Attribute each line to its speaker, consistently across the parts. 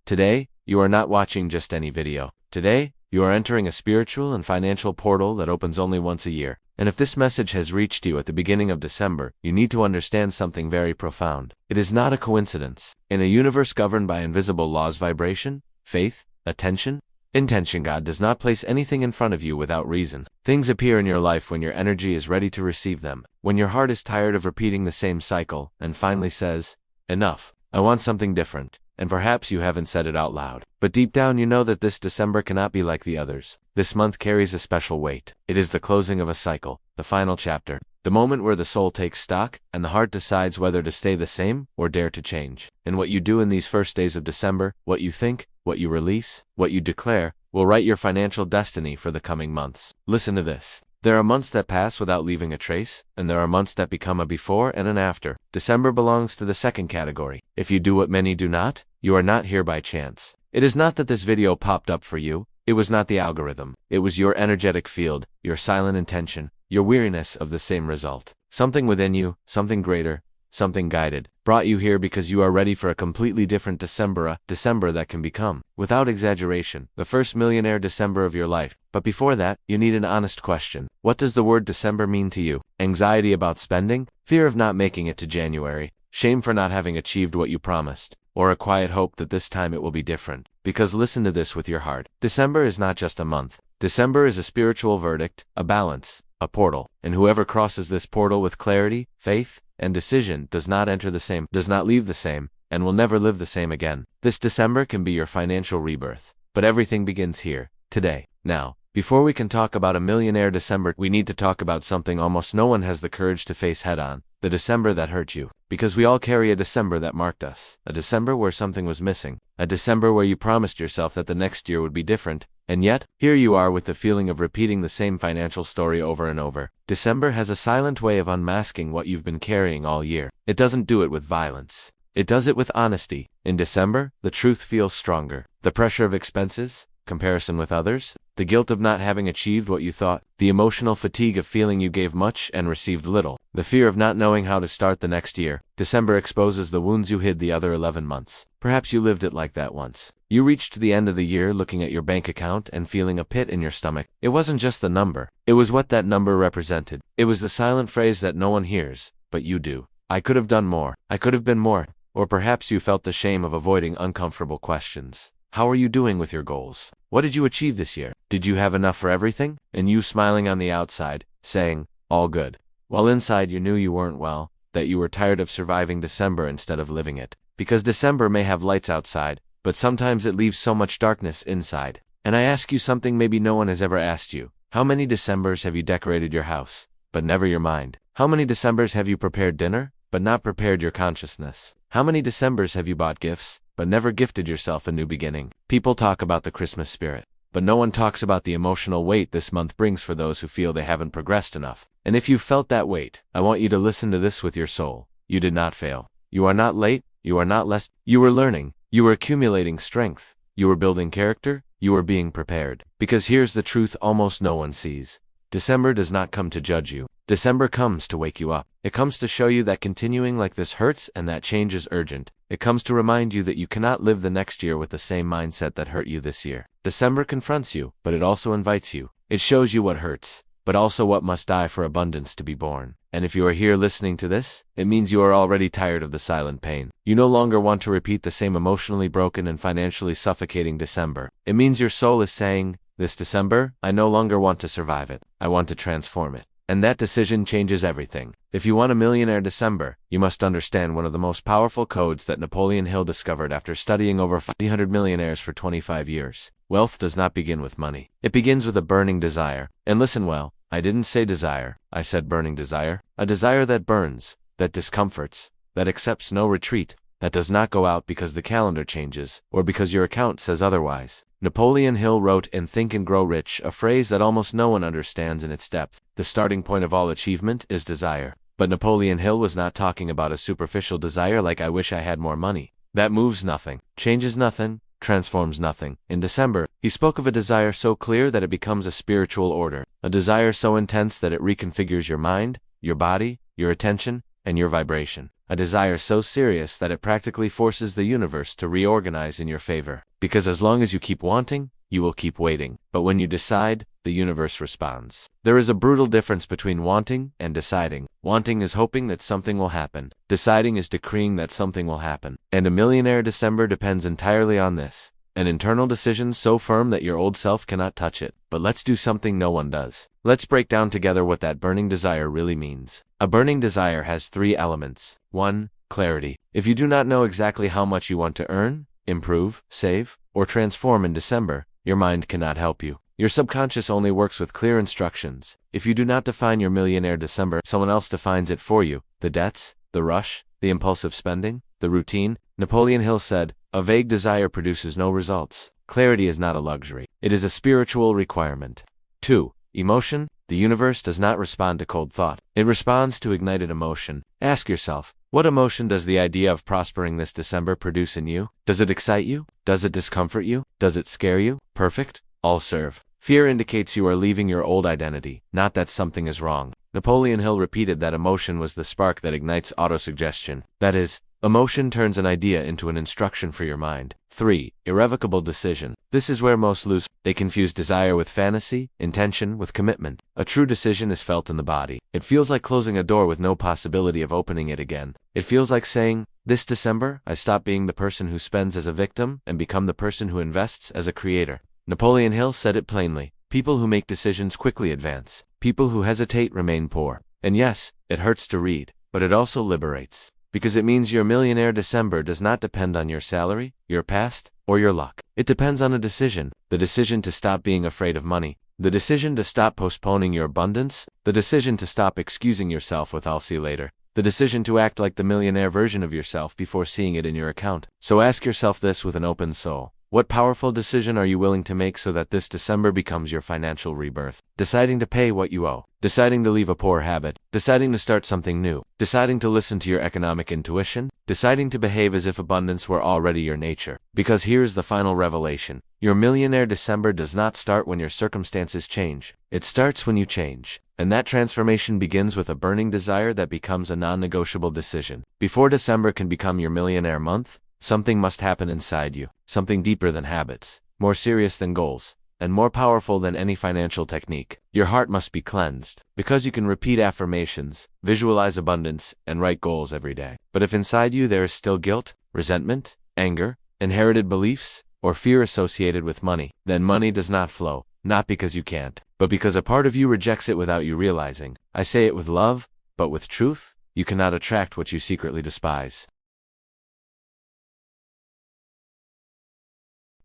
Speaker 1: Today, you are not watching just any video. Today, you are entering a spiritual and financial portal that opens only once a year. And if this message has reached you at the beginning of December, you need to understand something very profound. It is not a coincidence. In a universe governed by invisible laws, vibration, faith, attention, intention, God does not place anything in front of you without reason. Things appear in your life when your energy is ready to receive them, when your heart is tired of repeating the same cycle, and finally says, enough, I want something different. And perhaps you haven't said it out loud, but deep down you know that this December cannot be like the others. This month carries a special weight. It is the closing of a cycle, the final chapter, the moment where the soul takes stock and the heart decides whether to stay the same or dare to change. And what you do in these first days of December, what you think, what you release, what you declare, will write your financial destiny for the coming months. Listen to this. There are months that pass without leaving a trace, and there are months that become a before and an after. December belongs to the second category. If you do what many do not, you are not here by chance. It is not that this video popped up for you. It was not the algorithm. It was your energetic field, your silent intention, your weariness of the same result. Something within you, something greater, something guided, brought you here because you are ready for a completely different December, a December that can become, without exaggeration, the first millionaire December of your life. But before that, you need an honest question. What does the word December mean to you? Anxiety about spending? Fear of not making it to January? Shame for not having achieved what you promised? Or a quiet hope that this time it will be different? Because listen to this with your heart. December is not just a month. December is a spiritual verdict, a balance, a portal. And whoever crosses this portal with clarity, faith, and decision does not enter the same, does not leave the same, and will never live the same again. This December can be your financial rebirth. But everything begins here, today, now. Before we can talk about a millionaire December, we need to talk about something almost no one has the courage to face head on. The December that hurt you. Because we all carry a December that marked us. A December where something was missing. A December where you promised yourself that the next year would be different. And yet, here you are with the feeling of repeating the same financial story over and over. December has a silent way of unmasking what you've been carrying all year. It doesn't do it with violence. It does it with honesty. In December, the truth feels stronger. The pressure of expenses, comparison with others, the guilt of not having achieved what you thought, the emotional fatigue of feeling you gave much and received little, the fear of not knowing how to start the next year. December exposes the wounds you hid the other 11 months. Perhaps you lived it like that once. You reached the end of the year looking at your bank account and feeling a pit in your stomach. It wasn't just the number. It was what that number represented. It was the silent phrase that no one hears, but you do. I could have done more. I could have been more. Or perhaps you felt the shame of avoiding uncomfortable questions. How are you doing with your goals? What did you achieve this year? Did you have enough for everything? And you smiling on the outside, saying, all good. While inside you knew you weren't well, that you were tired of surviving December instead of living it. Because December may have lights outside, but sometimes it leaves so much darkness inside. And I ask you something maybe no one has ever asked you. How many Decembers have you decorated your house, but never your mind? How many Decembers have you prepared dinner, but not prepared your consciousness? How many Decembers have you bought gifts, but never gifted yourself a new beginning? People talk about the Christmas spirit, but no one talks about the emotional weight this month brings for those who feel they haven't progressed enough. And if you felt that weight, I want you to listen to this with your soul. You did not fail. You are not late. You are not less. You were learning. You were accumulating strength. You were building character. You were being prepared. Because here's the truth almost no one sees. December does not come to judge you. December comes to wake you up. It comes to show you that continuing like this hurts and that change is urgent. It comes to remind you that you cannot live the next year with the same mindset that hurt you this year. December confronts you, but it also invites you. It shows you what hurts, but also what must die for abundance to be born. And if you are here listening to this, it means you are already tired of the silent pain. You no longer want to repeat the same emotionally broken and financially suffocating December. It means your soul is saying, this December, I no longer want to survive it. I want to transform it. And that decision changes everything. If you want a millionaire December, you must understand one of the most powerful codes that Napoleon Hill discovered after studying over 300 millionaires for 25 years. Wealth does not begin with money. It begins with a burning desire. And listen well, I didn't say desire, I said burning desire. A desire that burns, that discomforts, that accepts no retreat, that does not go out because the calendar changes, or because your account says otherwise. Napoleon Hill wrote in Think and Grow Rich, a phrase that almost no one understands in its depth. The starting point of all achievement is desire. But Napoleon Hill was not talking about a superficial desire like I wish I had more money. That moves nothing, changes nothing, transforms nothing. In December, he spoke of a desire so clear that it becomes a spiritual order. A desire so intense that it reconfigures your mind, your body, your attention, and your vibration. a desire so serious that it practically forces the universe to reorganize in your favor. Because as long as you keep wanting, you will keep waiting. But when you decide, the universe responds. There is a brutal difference between wanting and deciding. Wanting is hoping that something will happen. Deciding is decreeing that something will happen. And a Millionaire December depends entirely on this. An internal decision so firm that your old self cannot touch it. But let's do something no one does. Let's break down together what that burning desire really means. A burning desire has 3 elements. 1. Clarity. If you do not know exactly how much you want to earn, improve, save, or transform in December, your mind cannot help you. Your subconscious only works with clear instructions. If you do not define your Millionaire December, someone else defines it for you. The debts, the rush, the impulsive spending, the routine. Napoleon Hill said, "A vague desire produces no results." Clarity is not a luxury. It is a spiritual requirement. 2. Emotion. The universe does not respond to cold thought. It responds to ignited emotion. Ask yourself, what emotion does the idea of prospering this December produce in you? Does it excite you? Does it discomfort you? Does it scare you? Perfect. All serve. Fear indicates you are leaving your old identity, not that something is wrong. Napoleon Hill repeated that emotion was the spark that ignites autosuggestion. That is, emotion turns an idea into an instruction for your mind. 3. Irrevocable decision. This is where most lose. They confuse desire with fantasy, intention with commitment. A true decision is felt in the body. It feels like closing a door with no possibility of opening it again. It feels like saying, "This December, I stop being the person who spends as a victim and become the person who invests as a creator." Napoleon Hill said it plainly. People who make decisions quickly advance. People who hesitate remain poor. And yes, it hurts to read, but it also liberates. Because it means your Millionaire December does not depend on your salary, your past, or your luck. It depends on a decision. The decision to stop being afraid of money. The decision to stop postponing your abundance. The decision to stop excusing yourself with "I'll see later." The decision to act like the millionaire version of yourself before seeing it in your account. So ask yourself this with an open soul. What powerful decision are you willing to make so that this December becomes your financial rebirth? Deciding to pay what you owe. Deciding to leave a poor habit. Deciding to start something new. Deciding to listen to your economic intuition. Deciding to behave as if abundance were already your nature. Because here's the final revelation. Your Millionaire December does not start when your circumstances change. It starts when you change. And that transformation begins with a burning desire that becomes a non-negotiable decision. Before December can become your Millionaire Month, something must happen inside you. Something deeper than habits, more serious than goals, and more powerful than any financial technique. Your heart must be cleansed. Because you can repeat affirmations, visualize abundance, and write goals every day. But if inside you there is still guilt, resentment, anger, inherited beliefs, or fear associated with money, then money does not flow. Not because you can't, but because a part of you rejects it without you realizing. I say it with love, but with truth, you cannot attract what you secretly despise.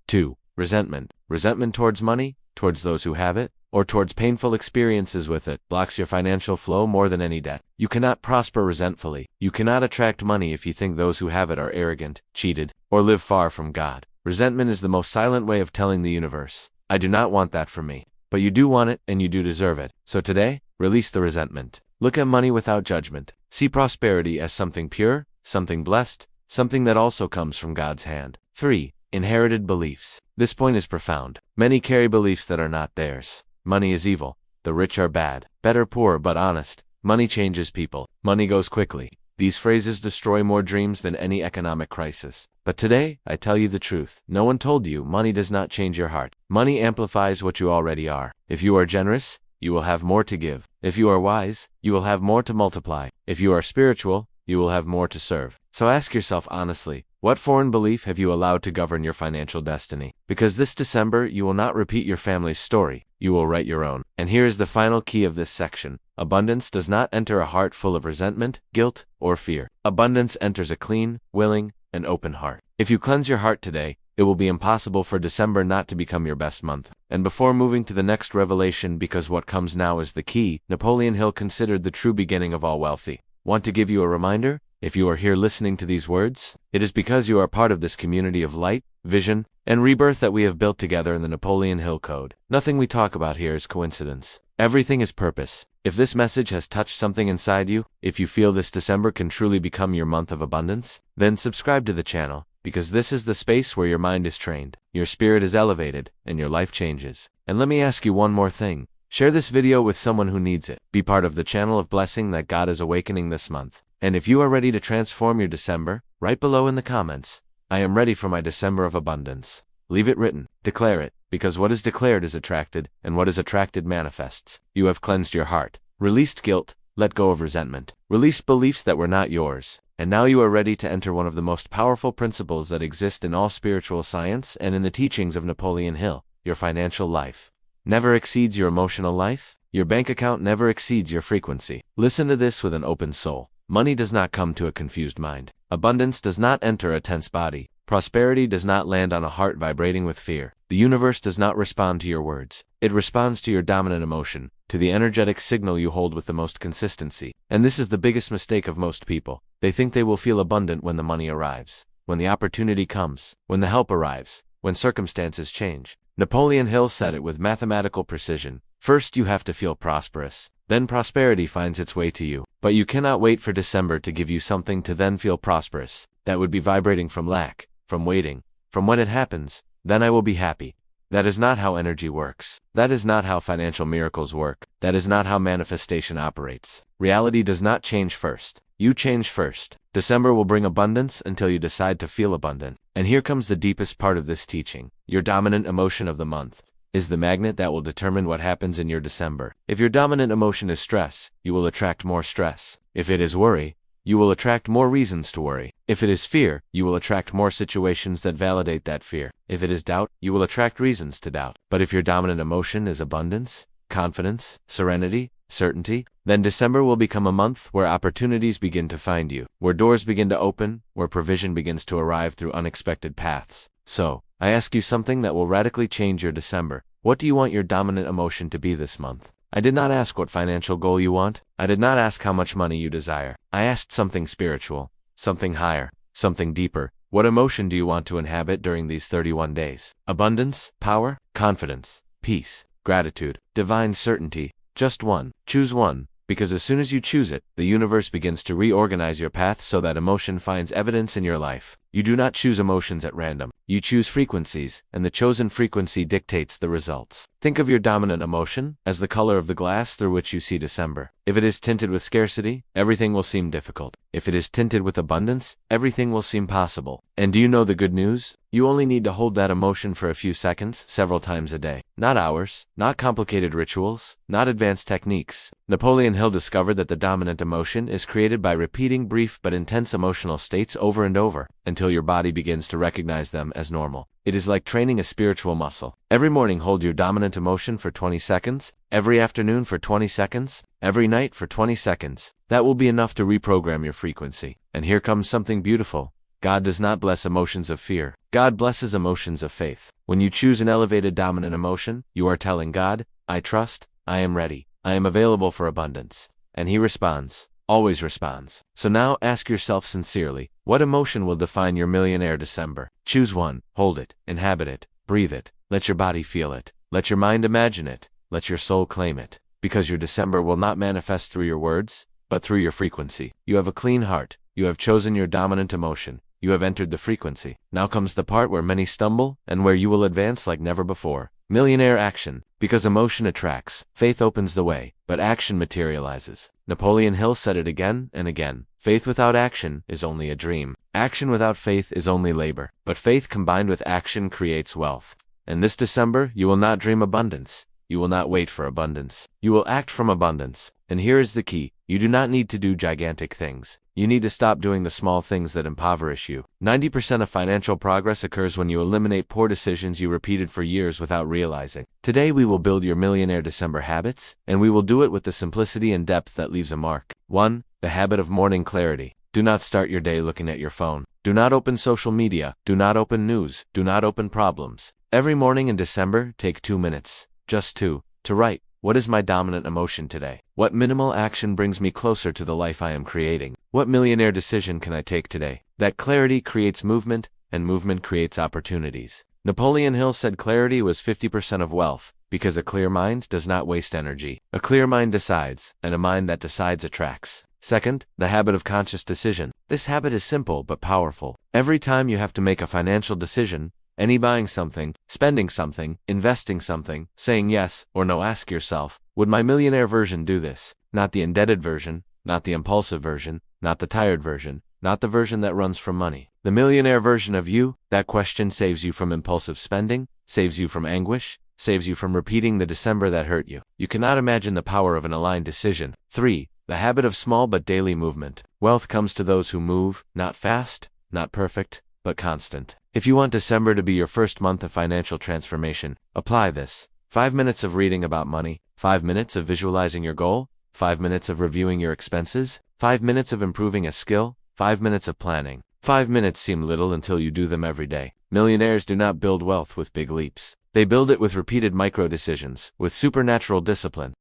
Speaker 1: 2. Resentment. Resentment towards money, towards those who have it, or towards painful experiences with it, blocks your financial flow more than any debt. You cannot prosper resentfully. You cannot attract money if you think those who have it are arrogant, cheated, or live far from God. Resentment is the most silent way of telling the universe, "I do not want that for me." But you do want it, and you do deserve it. So today, release the resentment. Look at money without judgment. See prosperity as something pure, something blessed, something that also comes from God's hand. 3. Inherited beliefs. This point is profound. Many carry beliefs that are not theirs. Money is evil. The rich are bad. Better poor but honest. Money changes people. Money goes quickly. These phrases destroy more dreams than any economic crisis. But today, I tell you the truth. No one told you money does not change your heart. Money amplifies what you already are. If you are generous, you will have more to give. If you are wise, you will have more to multiply. If you are spiritual, you will have more to serve. So ask yourself honestly, what foreign belief have you allowed to govern your financial destiny? Because this December, you will not repeat your family's story. You will write your own. And here is the final key of this section. Abundance does not enter a heart full of resentment, guilt, or fear. Abundance enters a clean, willing, and open heart. If you cleanse your heart today, it will be impossible for December not to become your best month. And before moving to the next revelation, because what comes now is the key, Napoleon Hill considered the true beginning of all wealthy. Want to give you a reminder? If you are here listening to these words, it is because you are part of this community of light, vision, and rebirth that we have built together in the Napoleon Hill Code. Nothing we talk about here is coincidence. Everything is purpose. If this message has touched something inside you, if you feel this December can truly become your month of abundance, then subscribe to the channel, because this is the space where your mind is trained, your spirit is elevated, and your life changes. And let me ask you one more thing. Share this video with someone who needs it. Be part of the channel of blessing that God is awakening this month. And if you are ready to transform your December, write below in the comments, "I am ready for my December of abundance." Leave it written. Declare it, because what is declared is attracted, and what is attracted manifests. You have cleansed your heart, released guilt, let go of resentment, released beliefs that were not yours, and now you are ready to enter one of the most powerful principles that exist in all spiritual science and in the teachings of Napoleon Hill. Your financial life never exceeds your emotional life. Your bank account never exceeds your frequency. Listen to this with an open soul. Money does not come to a confused mind. Abundance does not enter a tense body. Prosperity does not land on a heart vibrating with fear. The universe does not respond to your words. It responds to your dominant emotion, to the energetic signal you hold with the most consistency. And this is the biggest mistake of most people. They think they will feel abundant when the money arrives, when the opportunity comes, when the help arrives, when circumstances change. Napoleon Hill said it with mathematical precision. First you have to feel prosperous, then prosperity finds its way to you. But you cannot wait for December to give you something to then feel prosperous. That would be vibrating from lack, from waiting, from when it happens, then I will be happy. That is not how energy works. That is not how financial miracles work. That is not how manifestation operates. Reality does not change first. You change first. December will bring abundance until you decide to feel abundant. And here comes the deepest part of this teaching. Your dominant emotion of the month is the magnet that will determine what happens in your December. If your dominant emotion is stress, you will attract more stress. If it is worry, you will attract more reasons to worry. If it is fear, you will attract more situations that validate that fear. If it is doubt, you will attract reasons to doubt. But if your dominant emotion is abundance, confidence, serenity, certainty, then December will become a month where opportunities begin to find you, where doors begin to open, where provision begins to arrive through unexpected paths. So, I ask you something that will radically change your December. What do you want your dominant emotion to be this month? I did not ask what financial goal you want. I did not ask how much money you desire. I asked something spiritual, something higher, something deeper. What emotion do you want to inhabit during these 31 days? Abundance, power, confidence, peace, gratitude, divine certainty. Just one. Choose one, because as soon as you choose it, the universe begins to reorganize your path so that emotion finds evidence in your life. You do not choose emotions at random. You choose frequencies, and the chosen frequency dictates the results. Think of your dominant emotion as the color of the glass through which you see December. If it is tinted with scarcity, everything will seem difficult. If it is tinted with abundance, everything will seem possible. And do you know the good news? You only need to hold that emotion for a few seconds, several times a day. Not hours, not complicated rituals, not advanced techniques. Napoleon Hill discovered that the dominant emotion is created by repeating brief but intense emotional states over and over, until your body begins to recognize them as normal. It is like training a spiritual muscle. Every morning hold your dominant emotion for 20 seconds, every afternoon for 20 seconds, every night for 20 seconds. That will be enough to reprogram your frequency. And here comes something beautiful. God does not bless emotions of fear. God blesses emotions of faith. When you choose an elevated dominant emotion, you are telling God, I trust, I am ready, I am available for abundance. And He responds. Always responds. So now ask yourself sincerely, what emotion will define your millionaire December? Choose one, hold it, inhabit it, breathe it, let your body feel it, let your mind imagine it, let your soul claim it. Because your December will not manifest through your words, but through your frequency. You have a clean heart, you have chosen your dominant emotion, you have entered the frequency. Now comes the part where many stumble, and where you will advance like never before. Millionaire action. Because emotion attracts, faith opens the way, but action materializes. Napoleon Hill said it again and again. Faith without action is only a dream. Action without faith is only labor. But faith combined with action creates wealth. And this December, you will not dream abundance. You will not wait for abundance. You will act from abundance. And here is the key. You do not need to do gigantic things. You need to stop doing the small things that impoverish you. 90% of financial progress occurs when you eliminate poor decisions you repeated for years without realizing. Today we will build your millionaire December habits, and we will do it with the simplicity and depth that leaves a mark. 1. The habit of morning clarity. Do not start your day looking at your phone. Do not open social media. Do not open news. Do not open problems. Every morning in December, take 2 minutes. Just 2. To write. What is my dominant emotion today? What minimal action brings me closer to the life I am creating? What millionaire decision can I take today? That clarity creates movement, and movement creates opportunities. Napoleon Hill said clarity was 50% of wealth, because a clear mind does not waste energy. A clear mind decides, and a mind that decides attracts. Second, the habit of conscious decision. This habit is simple but powerful. Every time you have to make a financial decision, any buying something, spending something, investing something, saying yes or no, ask yourself, would my millionaire version do this? Not the indebted version, not the impulsive version, not the tired version, not the version that runs from money. The millionaire version of you, that question saves you from impulsive spending, saves you from anguish, saves you from repeating the December that hurt you. You cannot imagine the power of an aligned decision. 3. The habit of small but daily movement. Wealth comes to those who move, not fast, not perfect, but constant. If you want December to be your first month of financial transformation, apply this. 5 minutes of reading about money, 5 minutes of visualizing your goal, 5 minutes of reviewing your expenses, 5 minutes of improving a skill, 5 minutes of planning. 5 minutes seem little until you do them every day. Millionaires do not build wealth with big leaps. They build it with repeated micro-decisions, with supernatural discipline.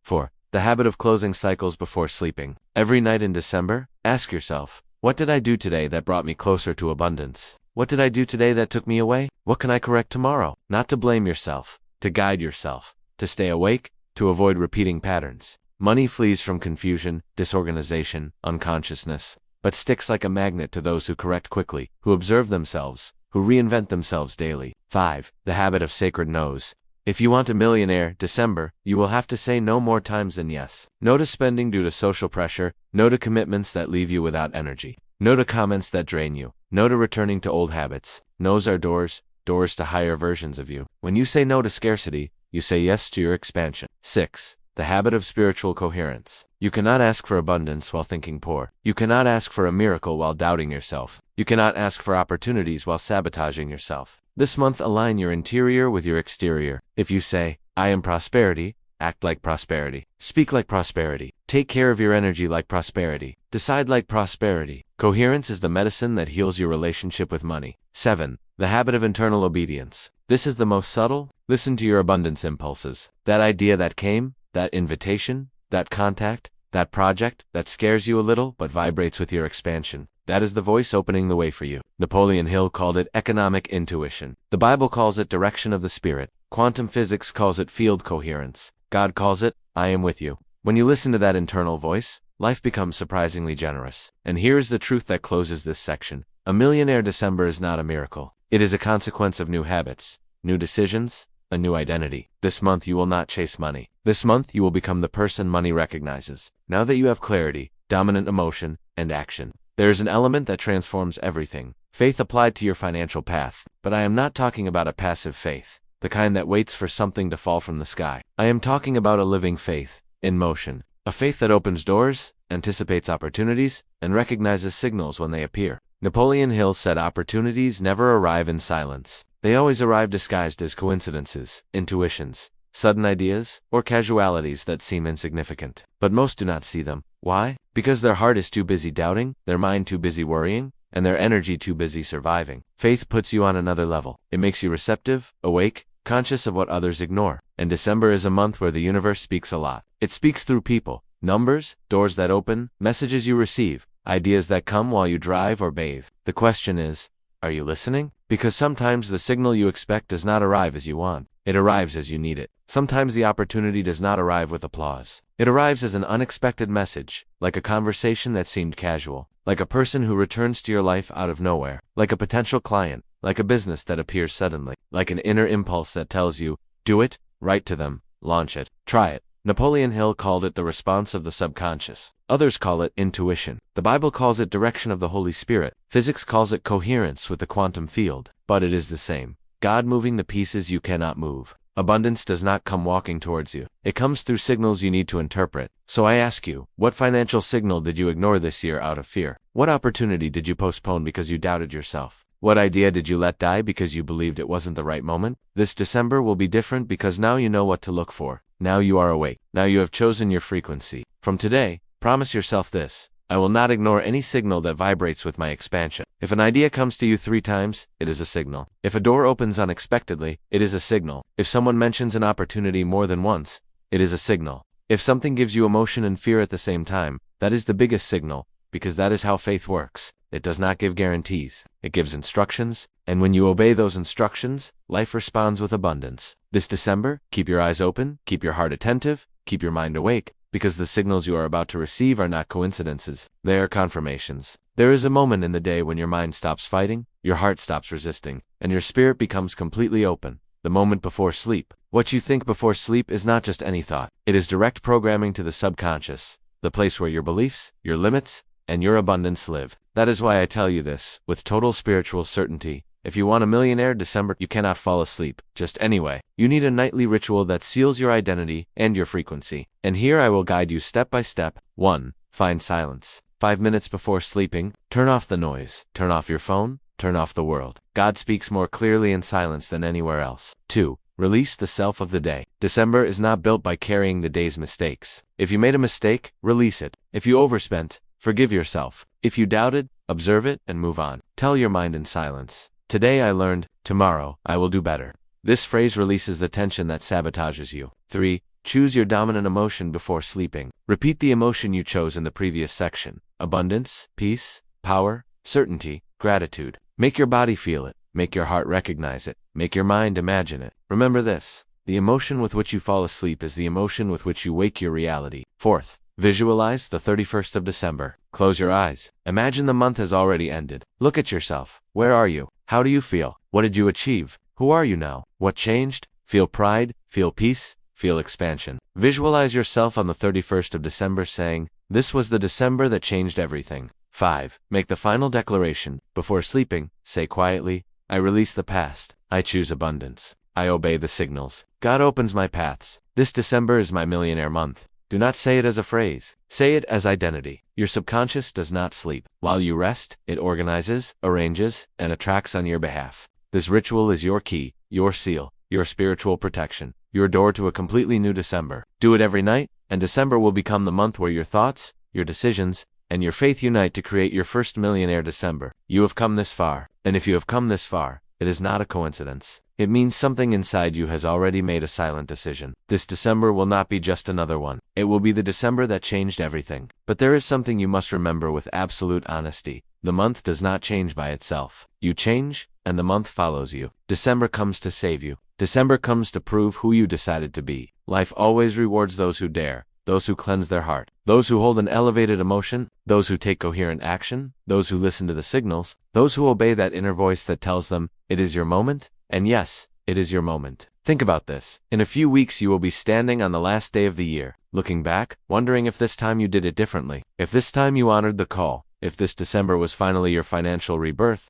Speaker 1: 4. The habit of closing cycles before sleeping. Every night in December, ask yourself, what did I do today that brought me closer to abundance? What did I do today that took me away? What can I correct tomorrow? Not to blame yourself, to guide yourself, to stay awake, to avoid repeating patterns. Money flees from confusion, disorganization, unconsciousness, but sticks like a magnet to those who correct quickly, who observe themselves, who reinvent themselves daily. 5. The habit of sacred no's. If you want a millionaire December, you will have to say no more times than yes. No to spending due to social pressure, no to commitments that leave you without energy, no to comments that drain you, no to returning to old habits. No's are doors, doors to higher versions of you. When you say no to scarcity, you say yes to your expansion. 6. The habit of spiritual coherence. You cannot ask for abundance while thinking poor. You cannot ask for a miracle while doubting yourself. You cannot ask for opportunities while sabotaging yourself. This month, align your interior with your exterior. If you say, I am prosperity, act like prosperity. Speak like prosperity. Take care of your energy like prosperity. Decide like prosperity. Coherence is the medicine that heals your relationship with money. 7. The habit of internal obedience. This is the most subtle. Listen to your abundance impulses. That idea that came, that invitation, that contact, that project that scares you a little but vibrates with your expansion. That is the voice opening the way for you. Napoleon Hill called it economic intuition. The Bible calls it direction of the spirit. Quantum physics calls it field coherence. God calls it, I am with you. When you listen to that internal voice, life becomes surprisingly generous. And here is the truth that closes this section. A millionaire December is not a miracle. It is a consequence of new habits, new decisions, a new identity. This month you will not chase money. This month you will become the person money recognizes. Now that you have clarity, dominant emotion, and action, there is an element that transforms everything. Faith applied to your financial path. But I am not talking about a passive faith, the kind that waits for something to fall from the sky. I am talking about a living faith, in motion. A faith that opens doors, anticipates opportunities, and recognizes signals when they appear. Napoleon Hill said opportunities never arrive in silence. They always arrive disguised as coincidences, intuitions, sudden ideas, or casualities that seem insignificant. But most do not see them. Why? Because their heart is too busy doubting, their mind too busy worrying, and their energy too busy surviving. Faith puts you on another level. It makes you receptive, awake, conscious of what others ignore. And December is a month where the universe speaks a lot. It speaks through people, numbers, doors that open, messages you receive, ideas that come while you drive or bathe. The question is, are you listening? Because sometimes the signal you expect does not arrive as you want. It arrives as you need it. Sometimes the opportunity does not arrive with applause. It arrives as an unexpected message, like a conversation that seemed casual, like a person who returns to your life out of nowhere, like a potential client, like a business that appears suddenly, like an inner impulse that tells you, do it, write to them, launch it, try it. Napoleon Hill called it the response of the subconscious. Others call it intuition. The Bible calls it direction of the Holy Spirit. Physics calls it coherence with the quantum field. But it is the same. God moving the pieces you cannot move. Abundance does not come walking towards you. It comes through signals you need to interpret. So I ask you, what financial signal did you ignore this year out of fear? What opportunity did you postpone because you doubted yourself? What idea did you let die because you believed it wasn't the right moment? This December will be different because now you know what to look for. Now you are awake. Now you have chosen your frequency. From today, promise yourself this. I will not ignore any signal that vibrates with my expansion. If an idea comes to you 3 times, it is a signal. If a door opens unexpectedly, it is a signal. If someone mentions an opportunity more than once, it is a signal. If something gives you emotion and fear at the same time, that is the biggest signal, because that is how faith works. It does not give guarantees. It gives instructions, and when you obey those instructions, life responds with abundance. This December, keep your eyes open, keep your heart attentive, keep your mind awake, because the signals you are about to receive are not coincidences. They are confirmations. There is a moment in the day when your mind stops fighting, your heart stops resisting, and your spirit becomes completely open. the moment before sleep. What you think before sleep is not just any thought. It is direct programming to the subconscious, the place where your beliefs, your limits, and your abundance live. That is why I tell you this, with total spiritual certainty. If you want a millionaire December, you cannot fall asleep, just anyway. You need a nightly ritual that seals your identity and your frequency. And here I will guide you step by step. 1. Find silence. 5 minutes before sleeping, turn off the noise. Turn off your phone, turn off the world. God speaks more clearly in silence than anywhere else. 2. Release the self of the day. December is not built by carrying the day's mistakes. If you made a mistake, release it. If you overspent, forgive yourself. If you doubted, observe it and move on. Tell your mind in silence, "Today I learned, tomorrow I will do better." This phrase releases the tension that sabotages you. 3. Choose your dominant emotion before sleeping. Repeat the emotion you chose in the previous section. Abundance, peace, power, certainty, gratitude. Make your body feel it. Make your heart recognize it. Make your mind imagine it. Remember this: the emotion with which you fall asleep is the emotion with which you wake your reality. 4th, visualize the 31st of December. Close your eyes. Imagine the month has already ended. Look at yourself. Where are you? How do you feel? What did you achieve? Who are you now? What changed? Feel pride, feel peace, feel expansion. Visualize yourself on the 31st of December saying, "This was the December that changed everything." 5. Make the final declaration. Before sleeping, say quietly, "I release the past. I choose abundance. I obey the signals. God opens my paths. This December is my millionaire month." Do not say it as a phrase. Say it as identity. Your subconscious does not sleep. While you rest, it organizes, arranges, and attracts on your behalf. This ritual is your key, your seal, your spiritual protection, your door to a completely new December. Do it every night, and December will become the month where your thoughts, your decisions, and your faith unite to create your first millionaire December. You have come this far, and if you have come this far, it is not a coincidence. It means something inside you has already made a silent decision. This December will not be just another one. It will be the December that changed everything. But there is something you must remember with absolute honesty. The month does not change by itself. You change, and the month follows you. December comes to save you. December comes to prove who you decided to be. Life always rewards those who dare, those who cleanse their heart, those who hold an elevated emotion, those who take coherent action, those who listen to the signals, those who obey that inner voice that tells them, "It is your moment," and yes, it is your moment. Think about this. In a few weeks you will be standing on the last day of the year, looking back, wondering if this time you did it differently, if this time you honored the call, if this December was finally your financial rebirth.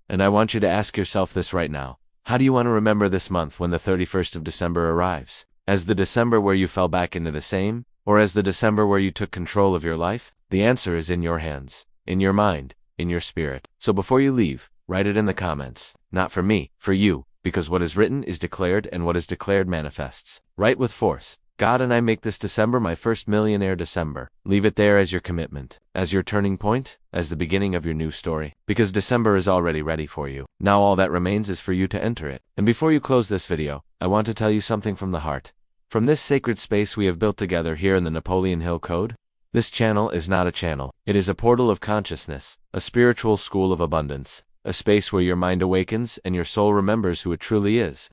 Speaker 1: And I want you to ask yourself this right now. How do you want to remember this month when the 31st of December arrives? As the December where you fell back into the same, or as the December where you took control of your life? The answer is in your hands, in your mind, in your spirit. So before you leave, write it in the comments. Not for me, for you, because what is written is declared and what is declared manifests. Write with force. God and I make this December my first millionaire December. Leave it there as your commitment, as your turning point, as the beginning of your new story. Because December is already ready for you. Now all that remains is for you to enter it. And before you close this video, I want to tell you something from the heart. From this sacred space we have built together here in the Napoleon Hill Code, this channel is not a channel. It is a portal of consciousness, a spiritual school of abundance, a space where your mind awakens and your soul remembers who it truly is.